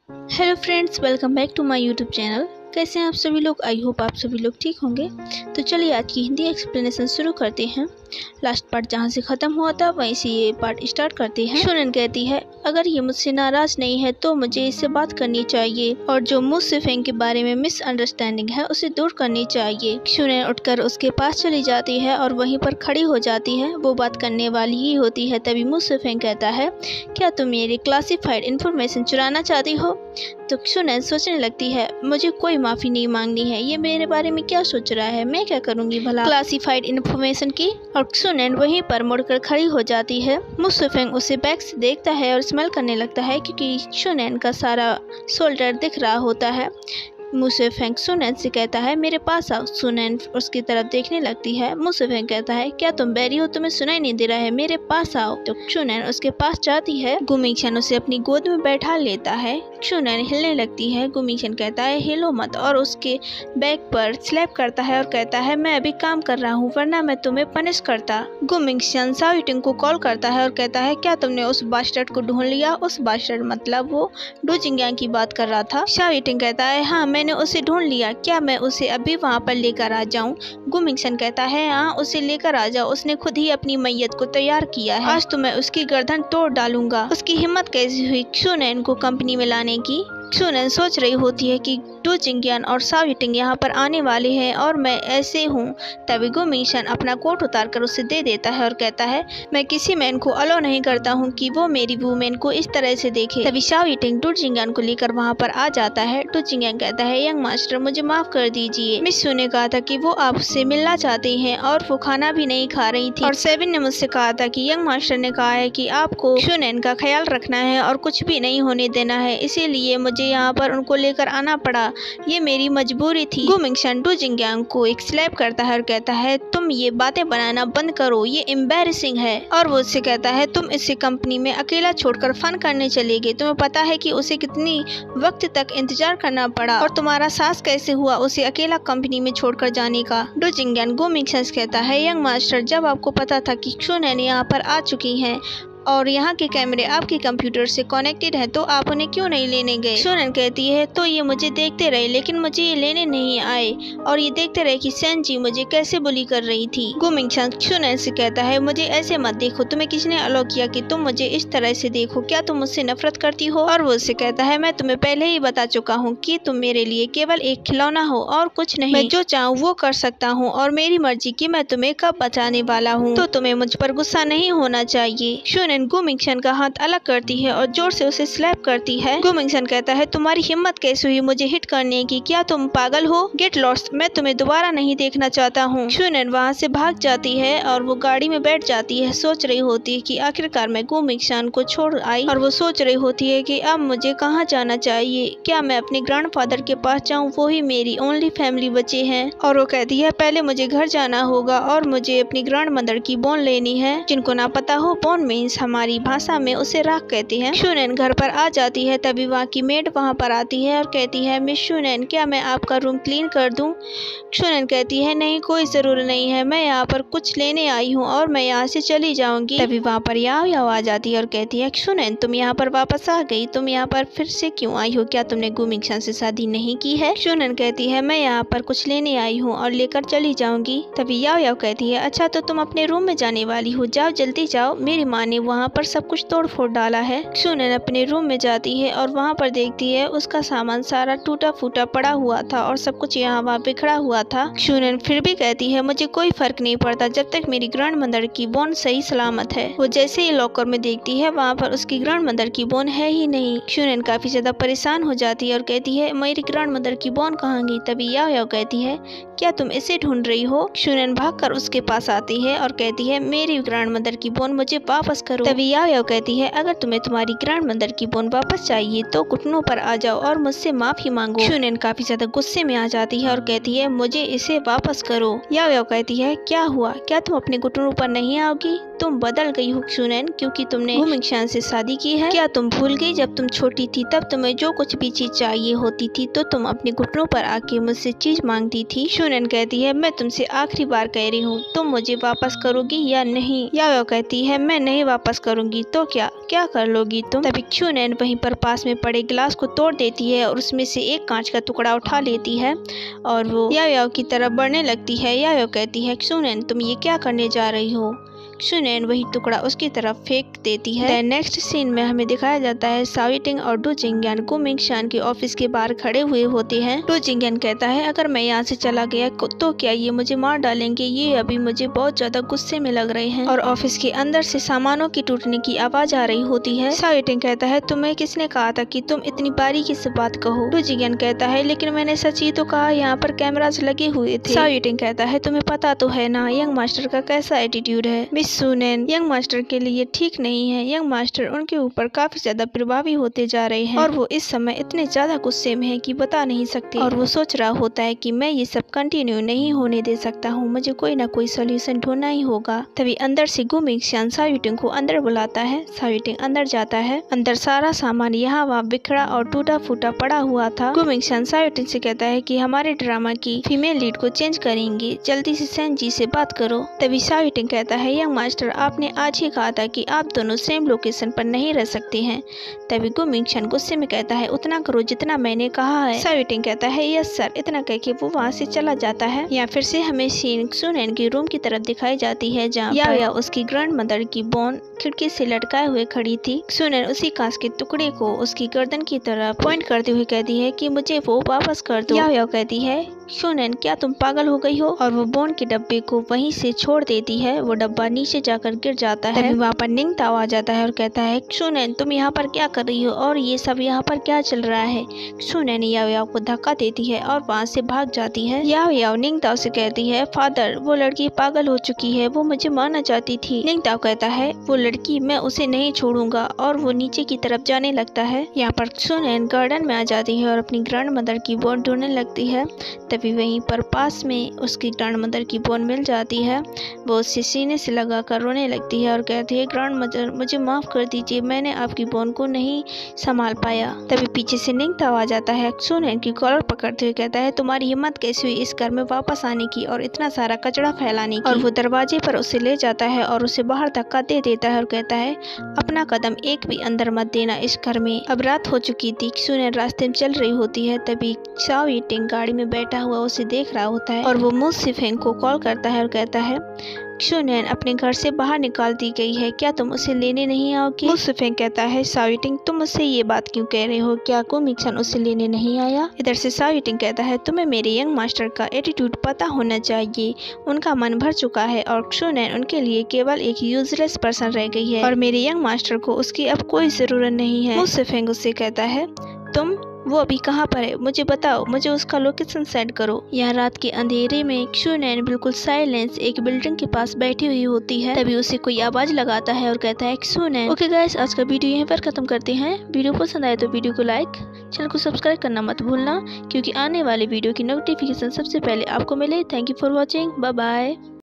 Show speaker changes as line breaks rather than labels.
Hello friends, welcome back to my YouTube channel. कैसे हैं आप सभी लोग? आई होप आप सभी लोग ठीक होंगे। तो चलिए आज की हिंदी एक्सप्लेनेशन शुरू करते हैं। लास्ट पार्ट जहां से ख़त्म हुआ था वहीं से ये पार्ट स्टार्ट करते हैं। शुनन कहती है, अगर ये मुझसे नाराज़ नहीं है तो मुझे इससे बात करनी चाहिए और जो मुझसे फेंग के बारे में मिसअंडरस्टैंडिंग है उसे दूर करनी चाहिए। शुनन उठकर उसके पास चली जाती है और वहीं पर खड़ी हो जाती है। वो बात करने वाली ही होती है, तभी मुझसे फेंग कहता है, क्या तुम मेरी क्लासिफाइड इन्फॉर्मेशन चुराना चाहती हो? तो शुनन सोचने लगती है, मुझे कोई माफ़ी नहीं मांगनी है। ये मेरे बारे में क्या सोच रहा है? मैं क्या करूँगी भला क्लासिफाइड इन्फॉर्मेशन की? और शुनन वहीं पर मुड़कर खड़ी हो जाती है। मुसफेंग उसे बैक से देखता है और स्मेल करने लगता है क्योंकि शुनन का सारा शोल्डर दिख रहा होता है। मुसफेंग शुनन से कहता है, मेरे पास आओ। शुनन उसकी तरफ देखने लगती है। मुसफेंग कहता है, क्या तुम बैरी हो? तुम्हें सुनाई नहीं दे रहा है? मेरे पास आओ। तो शुनन उसके पास जाती है। गुमिंगशन उसे अपनी गोद में बैठा लेता है। शुनन हिलने लगती है। गुमिंगशन कहता है, हिलो मत, और उसके बैक पर स्लैप करता है और कहता है, मैं अभी काम कर रहा हूँ वरना मैं तुम्हें पनिश करता। गुमिंगशन शाओइटिंग को कॉल करता है और कहता है, क्या तुमने उस बास्टर्ड को ढूंढ लिया? उस बास्टर्ड मतलब वो डू जिंगयांग की बात कर रहा था। शाओइटिंग कहता है, हाँ मैंने उसे ढूंढ लिया। क्या मैं उसे अभी वहाँ पर लेकर आ जाऊँ? गुमिंगशन कहता है, हाँ उसे लेकर आ जाओ। उसने खुद ही अपनी मैयत को तैयार किया है। आज तो मैं उसकी गर्दन तोड़ डालूंगा। उसकी हिम्मत कैसी हुई शुनन को कंपनी में लाने की? शुनन सोच रही होती है कि डू जिंगयांग और शाओइटिंग यहाँ पर आने वाले हैं और मैं ऐसे हूँ। तभी गुमिंगशन अपना कोट उतारकर उसे दे देता है और कहता है, मैं किसी मैन को अलाउ नहीं करता हूँ कि वो मेरी वुमेन को इस तरह से देखे। तभी शाओइटिंग डू जिंगयांग को लेकर वहाँ पर आ जाता है। डू जिंगयांग कहता है, यंग मास्टर मुझे माफ कर दीजिए। मिस सू ने कहा था कि वो आपसे मिलना चाहते हैं और वो खाना भी नहीं खा रही थी, और सेविन ने मुझसे कहा था कि यंग मास्टर ने कहा है कि आपको शुनन का ख्याल रखना है और कुछ भी नहीं होने देना है, इसीलिए मुझे यहाँ पर उनको लेकर आना पड़ा। ये मेरी मजबूरी थी। गुमिंगशन डू जिंगयांग को एक स्लैप करता है और कहता है, तुम ये बातें बनाना बंद करो, ये एम्बैरेसिंग है। और वो उससे कहता है, तुम इसे कंपनी में अकेला छोड़कर फन करने चले गए। तुम्हें पता है कि उसे कितनी वक्त तक इंतजार करना पड़ा और तुम्हारा साहस कैसे हुआ उसे अकेला कंपनी में छोड़कर जाने का? डू जिंगयांग गुमिंगशन कहता है, यंग मास्टर जब आपको पता था कि शुनन यहाँ पर आ चुकी हैं और यहाँ के कैमरे आपके कंप्यूटर से कनेक्टेड है तो आप उन्हें क्यों नहीं लेने गए? शुनन कहती है, तो ये मुझे देखते रहे लेकिन मुझे ये लेने नहीं आए, और ये देखते रहे कि सेन जी मुझे कैसे बुली कर रही थी। गुमिंगशन शुनन से कहता है, मुझे ऐसे मत देखो, तुम्हें किसने अलाउ किया कि तुम मुझे इस तरह से देखो? क्या तुम मुझसे नफरत करती हो? और वो उससे कहता है, मैं तुम्हें पहले ही बता चुका हूँ कि तुम मेरे लिए केवल एक खिलौना हो और कुछ नहीं। मैं जो चाहूँ वो कर सकता हूँ और मेरी मर्जी की मैं तुम्हें कब बचाने वाला हूँ, तो तुम्हें मुझ पर गुस्सा नहीं होना चाहिए। शुनन गुमिंगशन का हाथ अलग करती है और जोर से उसे स्लैप करती है। गुमिंगशन कहता है, तुम्हारी हिम्मत कैसे हुई मुझे हिट करने की? क्या तुम पागल हो? गेट लॉस्ट, मैं तुम्हें दोबारा नहीं देखना चाहता हूँ। शुनन वहाँ से भाग जाती है और वो गाड़ी में बैठ जाती है। सोच रही होती है कि आखिरकार मैं गुमिंगशन को छोड़ आई, और वो सोच रही होती है कि अब मुझे कहाँ जाना चाहिए। क्या मैं अपने ग्रैंडफादर के पास जाऊँ? वो ही मेरी ओनली फैमिली बचे हैं। और वो कहती है, पहले मुझे घर जाना होगा और मुझे अपनी ग्रैंड मदर की बोन लेनी है। जिनको ना पता हो, बोन मीन्स हमारी भाषा में उसे राख कहते हैं। शुनन घर पर आ जाती है। तभी वहाँ की मेड वहाँ पर आती है और कहती है, मिस शुनन क्या मैं आपका रूम क्लीन कर दूं? शुनन कहती है, नहीं कोई जरूरत नहीं है, मैं यहाँ पर कुछ लेने आई हूँ और मैं यहाँ से चली जाऊंगी। तभी वहाँ पर याओ याओ आ जाती है और कहती है, शुनन तुम यहाँ पर वापस आ गई, तुम यहाँ पर फिर से क्यों आई हो? क्या तुमने गुमिंगशन से शादी नहीं की है? शुनन कहती है, मैं यहाँ पर कुछ लेने आई हूँ और लेकर चली जाऊंगी। तभी याओ याओ कहती है, अच्छा तो तुम अपने रूम में जाने वाली हो, जाओ जल्दी जाओ, मेरी माँ ने वहाँ पर सब कुछ तोड़ फोड़ डाला है। शुनन अपने रूम में जाती है और वहाँ पर देखती है उसका सामान सारा टूटा फूटा पड़ा हुआ था और सब कुछ यहाँ वहाँ बिखरा हुआ था। शुनन फिर भी कहती है, मुझे कोई फर्क नहीं पड़ता जब तक मेरी ग्रैंड मदर की बोन सही सलामत है। वो जैसे ही लॉकर में देखती है वहाँ पर उसकी ग्रैंड मदर की बोन है ही नहीं। शुनन काफी ज्यादा परेशान हो जाती है और कहती है, मेरी ग्रैंड मदर की बोन कहाँ गई? तभी याओ याओ कहती है, क्या तुम इसे ढूंढ रही हो? शुनन भागकर उसके पास आती है और कहती है, मेरी ग्रैंड मदर की बोन मुझे वापस करो। तभी याओ याओ कहती है, अगर तुम्हें तुम्हारी ग्रैंड मदर की बोन वापस चाहिए तो घुटनों पर आ जाओ और मुझसे माफी मांगो। शुनन काफी ज्यादा गुस्से में आ जाती है और कहती है, मुझे इसे वापस करो। याओ याओ कहती है, क्या हुआ? क्या तुम अपने घुटनों पर नहीं आओगी? तुम बदल गई हो क्षुनैन, क्योंकि तुमने गु मिंगशान से शादी की है। क्या तुम भूल गई जब तुम छोटी थी तब तुम्हें जो कुछ भी चीज चाहिए होती थी तो तुम अपने घुटनों पर आके मुझसे चीज मांगती थी। क्षुनैन कहती है मैं तुमसे आखिरी बार कह रही हूँ, तुम मुझे वापस करोगी या नहीं। याओ कहती है मैं नहीं वापस करूंगी। तो क्या क्या कर लोगी तुम। तभी क्षुनैन वहीं पर पास में पड़े गिलास को तोड़ देती है और उसमें से एक कांच का टुकड़ा उठा लेती है और वो याओ की तरफ बढ़ने लगती है। याओ कहती है क्षुनैन तुम ये क्या करने जा रही हो। क्षुनैन वही टुकड़ा उसकी तरफ फेंक देती है। नेक्स्ट सीन में हमें दिखाया जाता है शाओ टिंग और डू जिंगयान गु मिंगशान के ऑफिस के बाहर खड़े हुए होते हैं। डू जिंगयान कहता है अगर मैं यहाँ से चला गया तो क्या ये मुझे मार डालेंगे, ये अभी मुझे बहुत ज्यादा गुस्से में लग रहे हैं। और ऑफिस के अंदर से सामानों की टूटने की आवाज आ रही होती है। शाओ टिंग कहता है तुम्हें किसने कहा था कि तुम इतनी बारीकी से बात कहो। डू जिंगयान कहता है लेकिन मैंने सच ही तो कहा, यहाँ पर कैमरास लगे हुए थे। शाओ टिंग कहता है तुम्हें पता तो है ना यंग मास्टर का कैसा एटीट्यूड है। मिस क्षुनैन यंग मास्टर के लिए ठीक नहीं है। यंग मास्टर उनके ऊपर काफी ज्यादा प्रभावी होते जा रहे हैं और वो इस समय इतने ज्यादा गुस्से में है कि बता नहीं सकते। और वो सोच रहा होता है कि मैं ये सब कंटिन्यू नहीं होने दे सकता हूँ, मुझे कोई ना कोई सोल्यूशन ढूंढना ही होगा। तभी अंदर से गु मिंगशान शाओ टिंग को अंदर बुलाता है। शाओ टिंग अंदर जाता है। अंदर सारा सामान यहाँ वहाँ बिखरा और टूटा फूटा पड़ा हुआ था। गु मिंगशान शाओ टिंग से कहता है कि हमारे ड्रामा की फीमेल लीड को चेंज करेंगे, जल्दी से सेन जी से बात करो। तभी शाओ टिंग कहता है यंग मास्टर आपने आज ही कहा था कि आप दोनों सेम लोकेशन पर नहीं रह सकते हैं। तभी गु मिंगशान गुस्से में कहता है उतना करो जितना मैंने कहा है। शाओ टिंग कहता है यस सर। इतना कह के वो वहाँ से चला जाता है। यहाँ फिर से हमें सीन क्षुनैन के रूम की तरफ दिखाई जाती है जहाँ याओ उसकी ग्रैंड मदर की बोन खिड़की से लटकाए हुए खड़ी थी। क्षुनैन उसी कांच के टुकड़े को उसकी गर्दन की तरफ पॉइंट करते हुए कहती है कि मुझे वो वापस कर दो। याओ कहती है क्षुनैन क्या तुम पागल हो गई हो, और वो बोन के डब्बे को वहीं से छोड़ देती है। वो डब्बा नीचे जाकर गिर जाता है। वहाँ पर निंगताओ आ जाता है और कहता है क्षुनैन तुम यहाँ पर क्या कर रही हो और ये सब यहाँ पर क्या चल रहा है। क्षुनैन याओ को धक्का देती है और वहाँ से भाग जाती है। याओ निंगताओ से कहती है फादर वो लड़की पागल हो चुकी है, वो मुझे मारना चाहती थी। निंगताओ कहता है वो लड़की मैं उसे नहीं छोड़ूंगा और वो नीचे की तरफ जाने लगता है। यहाँ पर क्षुनैन गार्डन में आ जाती है और अपनी ग्रैंड मदर की बोन ढूंढने लगती है। तभी वहीं पर पास में उसकी ग्रैंड मदर की बोन मिल जाती है। वो उसे सीने से लगा कर रोने लगती है और कहती है ग्रैंड मदर मुझे माफ कर दीजिए, मैंने आपकी बोन को नहीं संभाल पाया। तभी पीछे से निंगताओ आ जाता है। क्षुनैन की कॉलर पकड़ते हुए कहता है तुम्हारी हिम्मत कैसी हुई इस घर में वापस आने की और इतना सारा कचरा फैलाने की। और वो दरवाजे पर उसे ले जाता है और उसे बाहर धक्का दे देता है और कहता है अपना कदम एक भी अंदर मत देना इस घर में। अब रात हो चुकी थी। क्षुनैन रास्ते में चल रही होती है। तभी शाओ टिंग गाड़ी में बैठा हुआ उसे देख रहा होता है और वो मु शिफेंग को कॉल करता है और कहता है क्षुनैन अपने घर से बाहर निकाल दी गई है, क्या तुम उसे लेने नहीं आओगे। मु शिफेंग कहता है शाओ टिंग तुम मुझसे ये बात क्यों कह रहे हो, क्या गु मिंगशान उसे लेने नहीं आया। इधर से शाओ टिंग कहता है तुम्हें मेरे यंग मास्टर का एटीट्यूड पता होना चाहिए, उनका मन भर चुका है और क्षुनैन उनके लिए केवल एक यूजलेस पर्सन रह गई है और मेरे यंग मास्टर को उसकी अब कोई जरूरत नहीं है। मु शिफेंग उससे कहता है तुम वो अभी कहाँ पर है मुझे बताओ, मुझे उसका लोकेशन सेंड करो। यहाँ रात के अंधेरे में क्षुनैन बिल्कुल साइलेंस एक बिल्डिंग के पास बैठी हुई होती है। तभी उसे कोई आवाज लगाता है और कहता है क्षुनैन। ओके गाइस आज का वीडियो यहीं पर खत्म करते हैं। वीडियो पसंद आए तो वीडियो को लाइक, चैनल को सब्सक्राइब करना मत भूलना क्योंकि आने वाले वीडियो की नोटिफिकेशन सबसे पहले आपको मिले। Thank you for watching, bye bye.